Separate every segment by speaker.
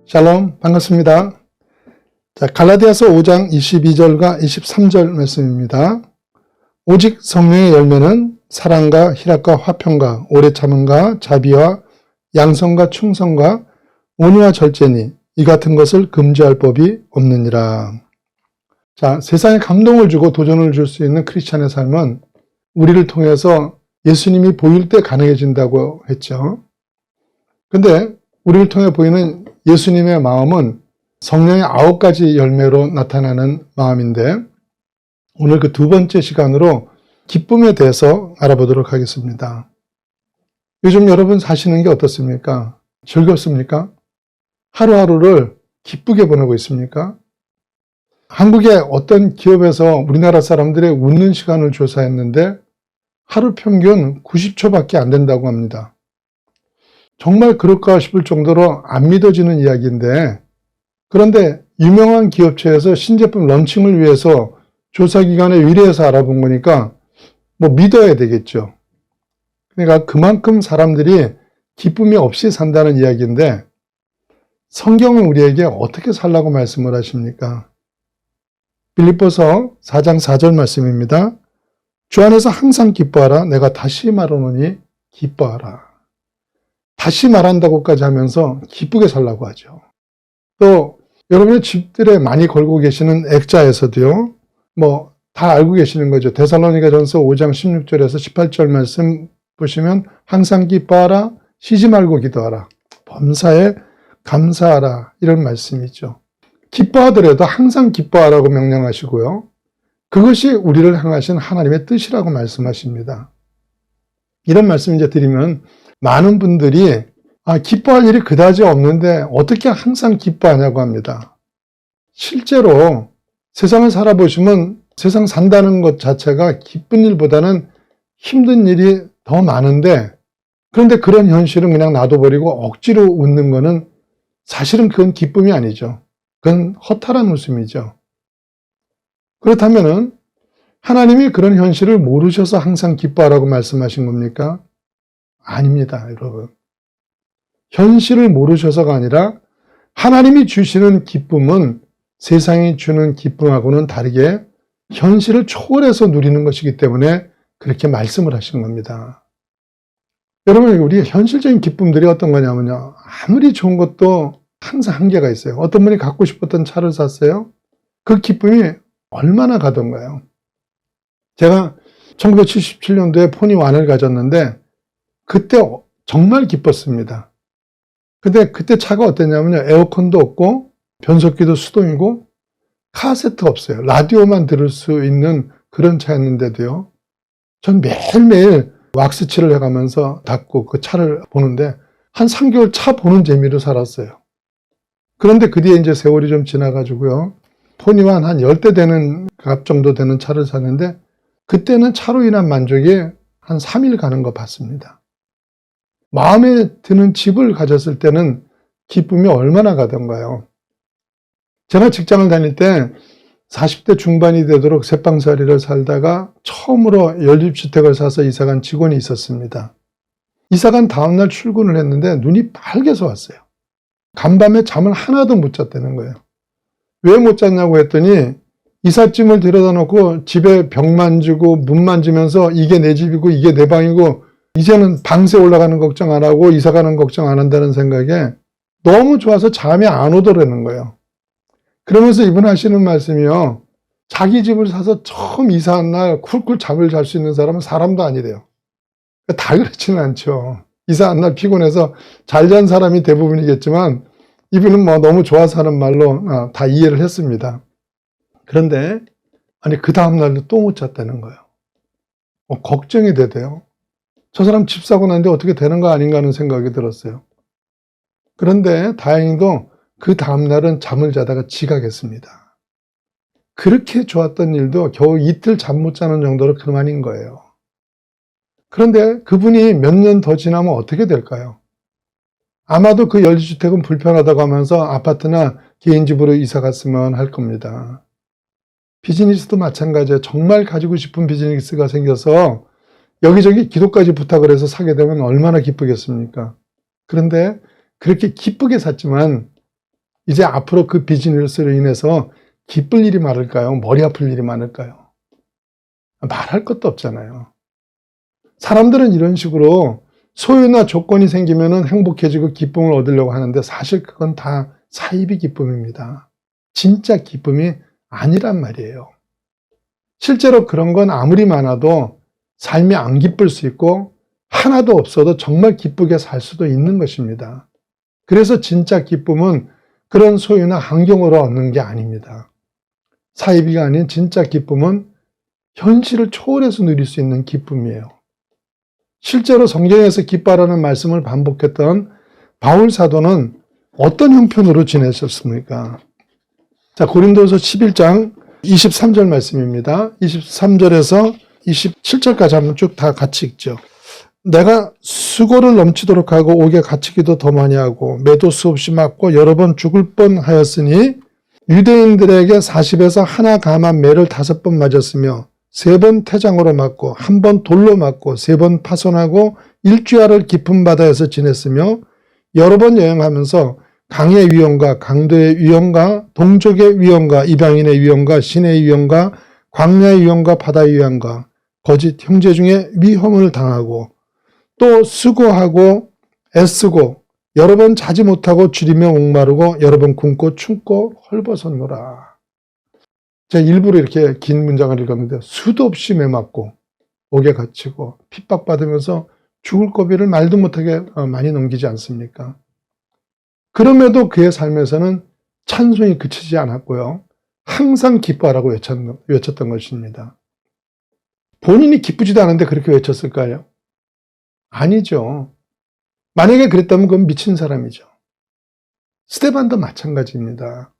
Speaker 1: 샬롬, 반갑습니다. 자, 갈라디아서 5장 22절과 23절 말씀입니다. 오직 성령의 열매는 사랑과 희락과 화평과 오래 참음과 자비와 양선과 충성과 온유와 절제니 이 같은 것을 금지할 법이 없느니라. 자, 세상에 감동을 주고 도전을 줄 수 있는 크리스찬의 삶은 우리를 통해서 예수님이 보일 때 가능해진다고 했죠. 근데 우리를 통해 보이는 예수님의 마음은 성령의 9가지 열매로 나타나는 마음인데, 오늘 그 두 번째 시간으로 기쁨에 대해서 알아보도록 하겠습니다. 요즘 여러분 사시는 게 어떻습니까? 즐겁습니까? 하루하루를 기쁘게 보내고 있습니까? 한국의 어떤 기업에서 우리나라 사람들의 웃는 시간을 조사했는데 하루 평균 90초밖에 안 된다고 합니다. 정말 그럴까 싶을 정도로 안 믿어지는 이야기인데, 그런데 유명한 기업체에서 신제품 런칭을 위해서 조사기관에 의뢰해서 알아본 거니까 믿어야 되겠죠. 그러니까 그만큼 사람들이 기쁨이 없이 산다는 이야기인데, 성경은 우리에게 어떻게 살라고 말씀을 하십니까? 빌립보서 4장 4절 말씀입니다. 주 안에서 항상 기뻐하라. 내가 다시 말하노니 기뻐하라. 다시 말한다고까지 하면서 기쁘게 살라고 하죠. 또 여러분의 집들에 많이 걸고 계시는 액자에서도요, 다 알고 계시는 거죠. 데살로니가전서 5장 16절에서 18절 말씀 보시면 항상 기뻐하라, 쉬지 말고 기도하라, 범사에 감사하라, 이런 말씀이죠. 기뻐하더라도 항상 기뻐하라고 명령하시고요, 그것이 우리를 향하신 하나님의 뜻이라고 말씀하십니다. 이런 말씀 이제 드리면 많은 분들이 기뻐할 일이 그다지 없는데 어떻게 항상 기뻐하냐고 합니다. 실제로 세상을 살아보시면 세상 산다는 것 자체가 기쁜 일보다는 힘든 일이 더 많은데, 그런데 그런 현실은 그냥 놔둬버리고 억지로 웃는 거는 사실은 그건 기쁨이 아니죠. 그건 허탈한 웃음이죠. 그렇다면은 하나님이 그런 현실을 모르셔서 항상 기뻐하라고 말씀하신 겁니까? 아닙니다, 여러분. 현실을 모르셔서가 아니라 하나님이 주시는 기쁨은 세상이 주는 기쁨하고는 다르게 현실을 초월해서 누리는 것이기 때문에 그렇게 말씀을 하신 겁니다. 여러분, 우리의 현실적인 기쁨들이 어떤 거냐면요, 아무리 좋은 것도 항상 한계가 있어요. 어떤 분이 갖고 싶었던 차를 샀어요. 그 기쁨이 얼마나 가던가요? 제가 1977년도에 포니1을 가졌는데 그때 정말 기뻤습니다. 근데 그때 차가 어땠냐면요, 에어컨도 없고 변속기도 수동이고 카세트 없어요. 라디오만 들을 수 있는 그런 차였는데도요, 전 매일매일 왁스칠을 해가면서 닦고 그 차를 보는데 한 3개월 차 보는 재미로 살았어요. 그런데 그 뒤에 이제 세월이 좀 지나가지고요, 포니1 한 10대 되는 값 정도 되는 차를 샀는데 그때는 차로 인한 만족이 한 3일 가는 거 봤습니다. 마음에 드는 집을 가졌을 때는 기쁨이 얼마나 가던가요? 제가 직장을 다닐 때 40대 중반이 되도록 새빵살이를 살다가 처음으로 연립주택을 사서 이사간 직원이 있었습니다. 이사간 다음날 출근을 했는데 눈이 빨개서 왔어요. 간밤에 잠을 하나도 못 잤다는 거예요. 왜 못 잤냐고 했더니 이삿짐을 들여다 놓고 집에 벽 만지고 문 만지면서 이게 내 집이고 이게 내 방이고 이제는 방세 올라가는 걱정 안 하고 이사 가는 걱정 안 한다는 생각에 너무 좋아서 잠이 안 오더라는 거예요. 그러면서 이분 하시는 말씀이요, 자기 집을 사서 처음 이사한 날 쿨쿨 잠을 잘 수 있는 사람은 사람도 아니래요. 다 그렇지는 않죠. 이사한 날 피곤해서 잘 잔 사람이 대부분이겠지만 이분은 너무 좋아서 하는 말로 다 이해를 했습니다. 그런데 그 다음 날도 또 못 잤다는 거예요. 걱정이 되대요. 저 사람 집 사고 났는데 어떻게 되는 거 아닌가 하는 생각이 들었어요. 그런데 다행히도 그 다음 날은 잠을 자다가 지각했습니다. 그렇게 좋았던 일도 겨우 이틀 잠 못 자는 정도로 그만인 거예요. 그런데 그분이 몇 년 더 지나면 어떻게 될까요? 아마도 그 연립주택은 불편하다고 하면서 아파트나 개인집으로 이사 갔으면 할 겁니다. 비즈니스도 마찬가지예요. 정말 가지고 싶은 비즈니스가 생겨서 여기저기 기도까지 부탁을 해서 사게 되면 얼마나 기쁘겠습니까? 그런데 그렇게 기쁘게 샀지만 이제 앞으로 그 비즈니스로 인해서 기쁠 일이 많을까요? 머리 아플 일이 많을까요? 말할 것도 없잖아요. 사람들은 이런 식으로 소유나 조건이 생기면 행복해지고 기쁨을 얻으려고 하는데 사실 그건 다 사이비 기쁨입니다. 진짜 기쁨이 아니란 말이에요. 실제로 그런 건 아무리 많아도 삶이 안 기쁠 수 있고 하나도 없어도 정말 기쁘게 살 수도 있는 것입니다. 그래서 진짜 기쁨은 그런 소유나 환경으로 얻는 게 아닙니다. 사이비가 아닌 진짜 기쁨은 현실을 초월해서 누릴 수 있는 기쁨이에요. 실제로 성경에서 기뻐하라는 말씀을 반복했던 바울 사도는 어떤 형편으로 지내셨습니까? 자, 고린도서 11장 23절 말씀입니다. 23절에서 27절까지 한번 쭉 다 같이 읽죠. 내가 수고를 넘치도록 하고 옥에 갇히기도 더 많이 하고 매도 수없이 맞고 여러 번 죽을 뻔하였으니 유대인들에게 40에서 하나 감한 매를 5번 맞았으며 3번 태장으로 맞고 1번 돌로 맞고 3번 파손하고 일주야를 깊은 바다에서 지냈으며 여러 번 여행하면서 강의 위험과 강도의 위험과 동족의 위험과 이방인의 위험과 신의 위험과 광야의 위험과 바다의 위험과 거짓 형제 중에 위험을 당하고 또 수고하고 애쓰고 여러 번 자지 못하고 줄이며 목마르고 여러 번 굶고 춥고 헐벗었노라. 제가 일부러 이렇게 긴 문장을 읽었는데 수도 없이 매맞고 옥에 갇히고 핍박받으면서 죽을 고비를 말도 못하게 많이 넘기지 않습니까? 그럼에도 그의 삶에서는 찬송이 그치지 않았고요. 항상 기뻐하라고 외쳤던 것입니다. 본인이 기쁘지도 않은데 그렇게 외쳤을까요? 아니죠. 만약에 그랬다면 그건 미친 사람이죠. 스데반도 마찬가지입니다.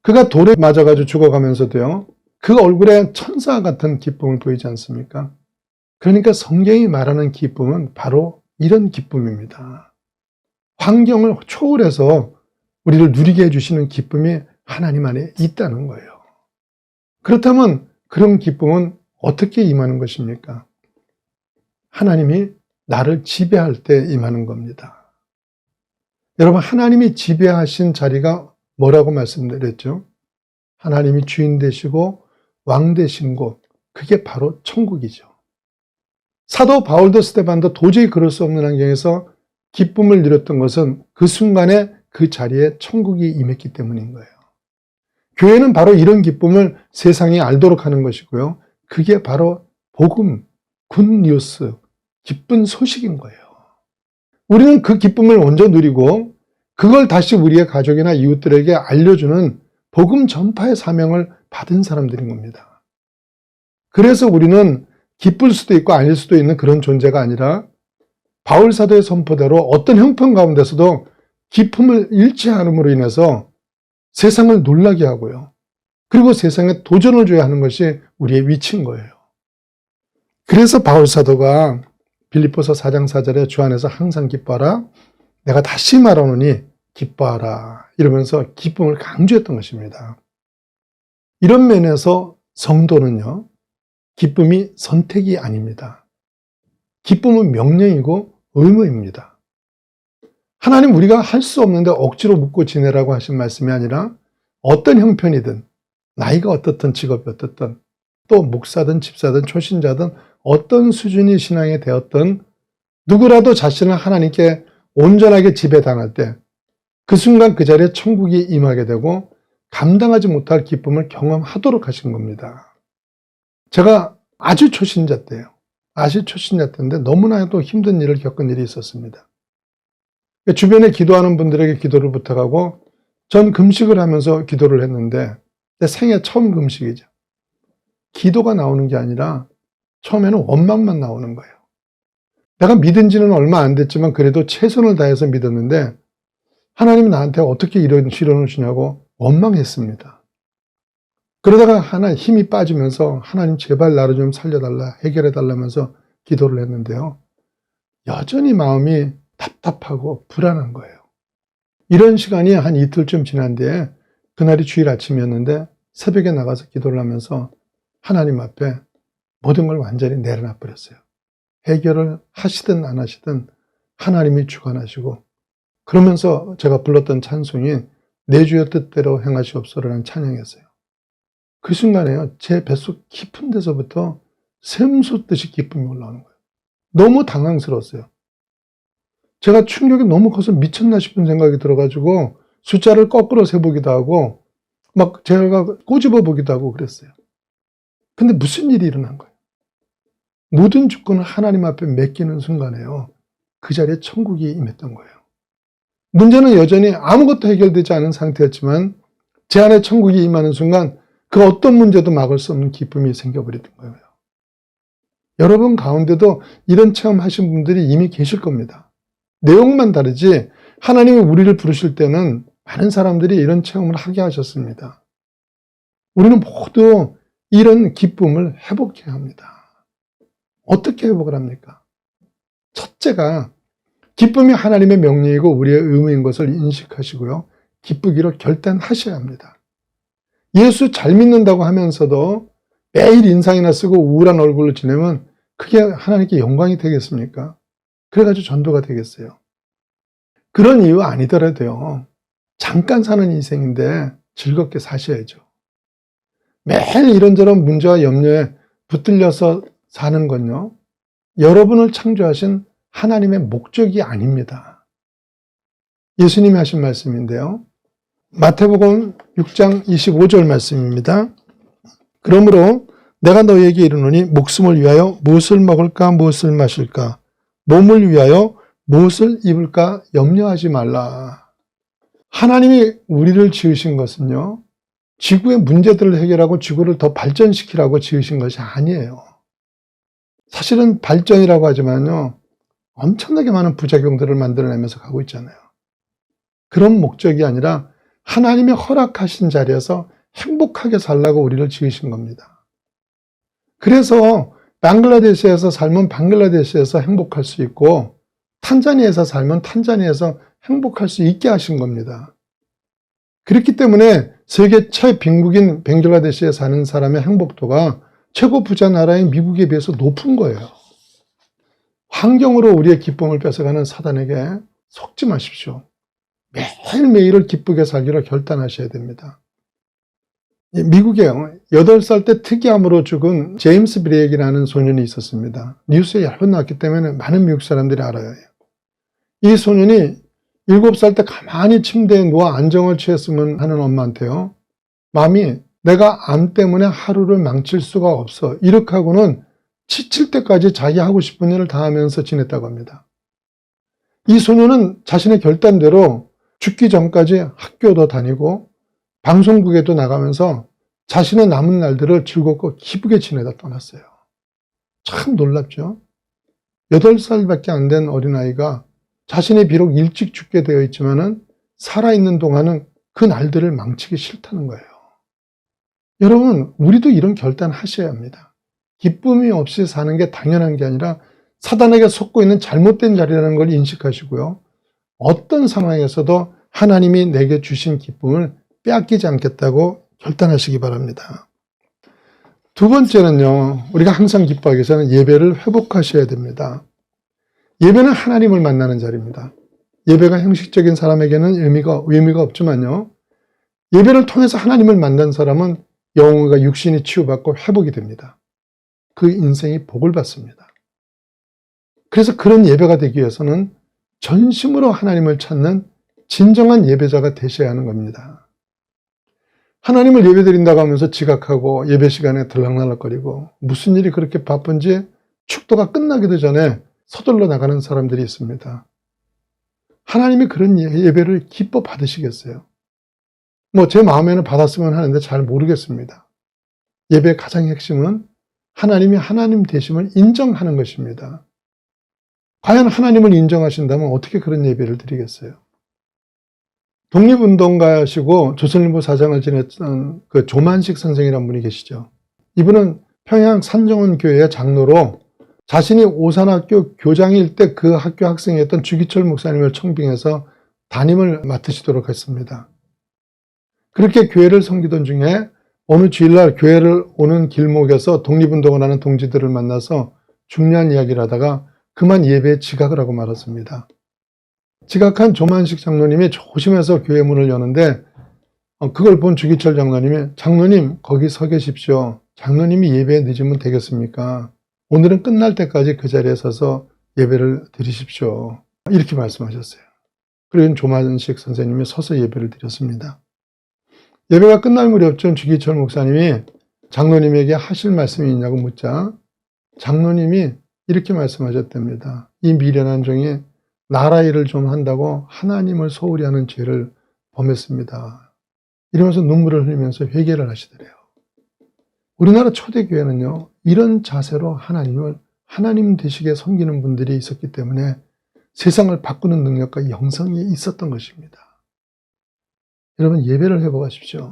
Speaker 1: 그가 돌에 맞아가지고 죽어가면서도요. 그 얼굴에 천사 같은 기쁨을 보이지 않습니까? 그러니까 성경이 말하는 기쁨은 바로 이런 기쁨입니다. 환경을 초월해서 우리를 누리게 해주시는 기쁨이 하나님 안에 있다는 거예요. 그렇다면 그런 기쁨은 어떻게 임하는 것입니까? 하나님이 나를 지배할 때 임하는 겁니다. 여러분, 하나님이 지배하신 자리가 뭐라고 말씀드렸죠? 하나님이 주인 되시고 왕 되신 곳, 그게 바로 천국이죠. 사도 바울도 스데반도 도저히 그럴 수 없는 환경에서 기쁨을 누렸던 것은 그 순간에 그 자리에 천국이 임했기 때문인 거예요. 교회는 바로 이런 기쁨을 세상이 알도록 하는 것이고요. 그게 바로 복음, 굿뉴스, 기쁜 소식인 거예요. 우리는 그 기쁨을 먼저 누리고 그걸 다시 우리의 가족이나 이웃들에게 알려주는 복음 전파의 사명을 받은 사람들인 겁니다. 그래서 우리는 기쁠 수도 있고 아닐 수도 있는 그런 존재가 아니라 바울 사도의 선포대로 어떤 형편 가운데서도 기쁨을 잃지 않음으로 인해서 세상을 놀라게 하고요. 그리고 세상에 도전을 줘야 하는 것이 우리의 위치인 거예요. 그래서 바울 사도가 빌립보서 4장 4절에 주 안에서 항상 기뻐하라. 내가 다시 말하노니 기뻐하라. 이러면서 기쁨을 강조했던 것입니다. 이런 면에서 성도는요. 기쁨이 선택이 아닙니다. 기쁨은 명령이고 의무입니다. 하나님 우리가 할 수 없는데 억지로 묻고 지내라고 하신 말씀이 아니라 어떤 형편이든 나이가 어떻든 직업이 어떻든 또 목사든 집사든 초신자든 어떤 수준의 신앙이 되었든 누구라도 자신을 하나님께 온전하게 지배당할 때 그 순간 그 자리에 천국이 임하게 되고 감당하지 못할 기쁨을 경험하도록 하신 겁니다. 제가 아주 초신자 때예요. 아주 초신자 때인데 너무나도 힘든 일을 겪은 일이 있었습니다. 주변에 기도하는 분들에게 기도를 부탁하고 전 금식을 하면서 기도를 했는데 생애 처음 금식이죠. 기도가 나오는 게 아니라 처음에는 원망만 나오는 거예요. 내가 믿은 지는 얼마 안 됐지만 그래도 최선을 다해서 믿었는데 하나님이 나한테 어떻게 이런 시련을 주냐고 원망했습니다. 그러다가 하나 힘이 빠지면서 하나님 제발 나를 좀 살려달라 해결해달라면서 기도를 했는데요. 여전히 마음이 답답하고 불안한 거예요. 이런 시간이 한 이틀쯤 지난 뒤에 그날이 주일 아침이었는데 새벽에 나가서 기도를 하면서 하나님 앞에 모든 걸 완전히 내려놔 버렸어요. 해결을 하시든 안 하시든 하나님이 주관하시고 그러면서 제가 불렀던 찬송이 내 주의 뜻대로 행하시옵소서라는 찬양이었어요. 그 순간에요, 제 뱃속 깊은 데서부터 샘솟듯이 기쁨이 올라오는 거예요. 너무 당황스러웠어요. 제가 충격이 너무 커서 미쳤나 싶은 생각이 들어가지고 숫자를 거꾸로 세보기도 하고 막 제가 꼬집어 보기도 하고 그랬어요. 근데 무슨 일이 일어난 거예요? 모든 주권을 하나님 앞에 맡기는 순간에요, 그 자리에 천국이 임했던 거예요. 문제는 여전히 아무것도 해결되지 않은 상태였지만 제 안에 천국이 임하는 순간 그 어떤 문제도 막을 수 없는 기쁨이 생겨버렸던 거예요. 여러분 가운데도 이런 체험하신 분들이 이미 계실 겁니다. 내용만 다르지 하나님이 우리를 부르실 때는 많은 사람들이 이런 체험을 하게 하셨습니다. 우리는 모두 이런 기쁨을 회복해야 합니다. 어떻게 회복을 합니까? 첫째가 기쁨이 하나님의 명령이고 우리의 의무인 것을 인식하시고요, 기쁘기로 결단하셔야 합니다. 예수 잘 믿는다고 하면서도 매일 인상이나 쓰고 우울한 얼굴로 지내면 그게 하나님께 영광이 되겠습니까? 그래가지고 전도가 되겠어요? 그런 이유 아니더라도요, 잠깐 사는 인생인데 즐겁게 사셔야죠. 매일 이런저런 문제와 염려에 붙들려서 사는 건요, 여러분을 창조하신 하나님의 목적이 아닙니다. 예수님이 하신 말씀인데요, 마태복음 6장 25절 말씀입니다. 그러므로 내가 너희에게 이르노니 목숨을 위하여 무엇을 먹을까 무엇을 마실까, 몸을 위하여 무엇을 입을까 염려하지 말라. 하나님이 우리를 지으신 것은요, 지구의 문제들을 해결하고 지구를 더 발전시키라고 지으신 것이 아니에요. 사실은 발전이라고 하지만요, 엄청나게 많은 부작용들을 만들어내면서 가고 있잖아요. 그런 목적이 아니라 하나님이 허락하신 자리에서 행복하게 살라고 우리를 지으신 겁니다. 그래서 방글라데시에서 살면 방글라데시에서 행복할 수 있고 탄자니아에서 살면 탄자니아에서 행복할 수 있게 하신 겁니다. 그렇기 때문에 세계 최빈국인 방글라데시에 사는 사람의 행복도가 최고 부자 나라인 미국에 비해서 높은 거예요. 환경으로 우리의 기쁨을 뺏어가는 사단에게 속지 마십시오. 매일매일을 기쁘게 살기로 결단하셔야 됩니다. 미국에 8살 때 특이암으로 죽은 제임스 브레이크라는 소년이 있었습니다. 뉴스에 여러 번 나왔기 때문에 많은 미국 사람들이 알아요. 이 소년이 7살 때 가만히 침대에 누워 안정을 취했으면 하는 엄마한테요, 맘이 내가 암 때문에 하루를 망칠 수가 없어, 이렇게 하고는 지칠 때까지 자기 하고 싶은 일을 다 하면서 지냈다고 합니다. 이 소년은 자신의 결단대로 죽기 전까지 학교도 다니고 방송국에도 나가면서 자신의 남은 날들을 즐겁고 기쁘게 지내다 떠났어요. 참 놀랍죠? 8살밖에 안 된 어린아이가 자신이 비록 일찍 죽게 되어 있지만은 살아있는 동안은 그 날들을 망치기 싫다는 거예요. 여러분, 우리도 이런 결단하셔야 합니다. 기쁨이 없이 사는 게 당연한 게 아니라 사단에게 속고 있는 잘못된 자리라는 걸 인식하시고요, 어떤 상황에서도 하나님이 내게 주신 기쁨을 빼앗기지 않겠다고 결단하시기 바랍니다. 두 번째는요, 우리가 항상 기뻐하기 위해서는 예배를 회복하셔야 됩니다. 예배는 하나님을 만나는 자리입니다. 예배가 형식적인 사람에게는 의미가 없지만요, 예배를 통해서 하나님을 만난 사람은 영혼과 육신이 치유받고 회복이 됩니다. 그 인생이 복을 받습니다. 그래서 그런 예배가 되기 위해서는 전심으로 하나님을 찾는 진정한 예배자가 되셔야 하는 겁니다. 하나님을 예배드린다고 하면서 지각하고 예배 시간에 들락날락거리고 무슨 일이 그렇게 바쁜지 축도가 끝나기도 전에 서둘러 나가는 사람들이 있습니다. 하나님이 그런 예배를 기뻐 받으시겠어요? 제 마음에는 받았으면 하는데 잘 모르겠습니다. 예배의 가장 핵심은 하나님이 하나님 되심을 인정하는 것입니다. 과연 하나님을 인정하신다면 어떻게 그런 예배를 드리겠어요? 독립운동가시고 조선일보 사장을 지냈던 그 조만식 선생이라는 분이 계시죠. 이분은 평양 산정원 교회의 장로로 자신이 오산학교 교장일 때 그 학교 학생이었던 주기철 목사님을 청빙해서 담임을 맡으시도록 했습니다. 그렇게 교회를 섬기던 중에 어느 주일날 교회를 오는 길목에서 독립운동을 하는 동지들을 만나서 중요한 이야기를 하다가 그만 예배에 지각을 하고 말았습니다. 지각한 조만식 장로님이 조심해서 교회 문을 여는데 그걸 본 주기철 장로님이 장로님 거기 서 계십시오. 장로님이 예배에 늦으면 되겠습니까? 오늘은 끝날 때까지 그 자리에 서서 예배를 드리십시오. 이렇게 말씀하셨어요. 그리고 조만식 선생님이 서서 예배를 드렸습니다. 예배가 끝날 무렵쯤 주기철 목사님이 장로님에게 하실 말씀이 있냐고 묻자 장로님이 이렇게 말씀하셨답니다. 이 미련한 종이 나라 일을 좀 한다고 하나님을 소홀히 하는 죄를 범했습니다. 이러면서 눈물을 흘리면서 회개를 하시더래요. 우리나라 초대교회는요, 이런 자세로 하나님을 하나님 되시게 섬기는 분들이 있었기 때문에 세상을 바꾸는 능력과 영성이 있었던 것입니다. 여러분 예배를 해보십시오.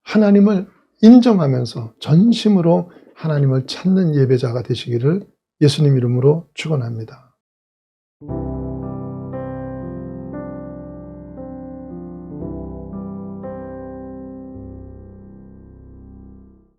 Speaker 1: 하나님을 인정하면서 전심으로 하나님을 찾는 예배자가 되시기를 예수님 이름으로 축원합니다.